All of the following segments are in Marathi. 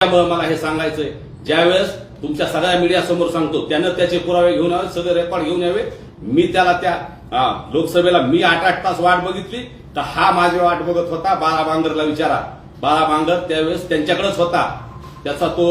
त्यामुळे मला हे सांगायचंय, ज्यावेळेस तुमच्या सगळ्या मीडिया समोर सांगतो त्यानं त्याचे पुरावे घेऊन यावे, सगळे रेकॉर्ड घेऊन यावे. मी त्याला त्या लोकसभेला मी 8-8 तास वाट बघितली, तर हा माझी वाट बघत होता. बाळा बांगरला विचारा, बाळा बांगर त्यावेळेस त्यांच्याकडेच होता. त्याचा तो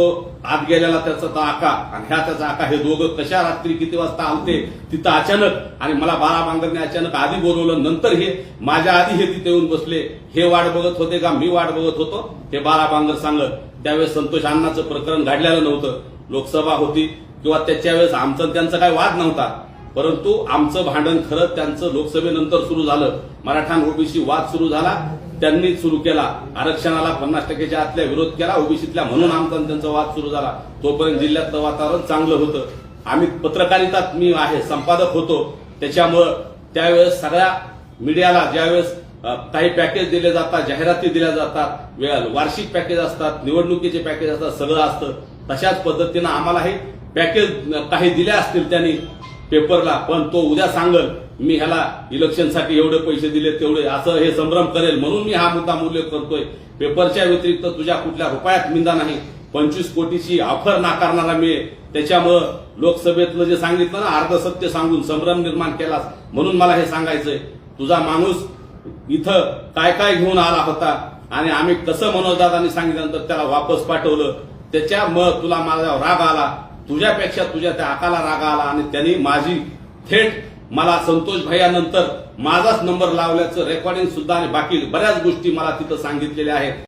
आत गेलेला त्याचा तो आका आणि त्याचा आका हे दोघं कशा रात्री किती वाजता आलते तिथं अचानक, आणि मला बाळा बांगरने अचानक आधी बोलवलं, नंतर हे माझ्या आधी हे तिथे येऊन बसले. हे वाट बघत होते का मी वाट बघत होतो हे बाळा बांगर सांगत. त्यावेळेस संतोष अण्णाचं प्रकरण घडलेलं नव्हतं, लोकसभा होती किंवा त्याच्या वेळेस आमचं त्यांचा काही वाद नव्हता, परंतु आमचं भांडण खरं त्यांचं लोकसभेनंतर सुरू झालं. मराठा ओबीसी वाद सुरू झाला, त्यांनी सुरू केला. आरक्षणाला 50%च्या आतल्या विरोध केला ओबीसीतल्या, म्हणून आमचा त्यांचा वाद सुरू झाला. तोपर्यंत जिल्ह्यातलं वातावरण चांगलं होतं. आम्ही पत्रकारितात मी आहे संपादक होतो, त्याच्यामुळं त्यावेळेस सगळ्या मीडियाला ज्यावेळेस काही पॅकेज दिले जातात, जाहिराती दिल्या जातात, वार्षिक पॅकेज असतात, निवडणुकीचे पॅकेज असतात, सगळं असतं. तशाच पद्धतीनं आम्हाला हे पॅकेज काही दिले असतील त्यांनी पेपरला, पण तो उद्या सांगल मी ह्याला इलेक्शनसाठी एवढे पैसे दिले तेवढे, असं हे संभ्रम करेल. म्हणून मी हा मुद्दा उल्लेख करतोय. पेपरच्या व्यतिरिक्त तुझ्या कुठल्या रुपयात मिंदा नाही. 25 कोटीची ऑफर नाकारणारा मी, त्याच्यामुळं लोकसभेतलं जे सांगितलं ना अर्धसत्य सांगून संभ्रम निर्माण केलास. म्हणून मला हे सांगायचंय, तुझा माणूस इथं काय काय घेऊन आला होता आणि आम्ही कसं मनोजदादांनी सांगितल्यानंतर त्याला वापस पाठवलं, त्याच्यामुळं तुला माझा राग आला. तुझ्यापेक्षा तुझ्या त्या आकाला राग आला आणि त्यांनी माझी थेट मला संतोष भैयानंतर माझाच नंबर लावल्याचं रेकॉर्डिंग सुद्धा आणि बाकी बऱ्याच गोष्टी मला तिथं सांगितलेल्या आहेत.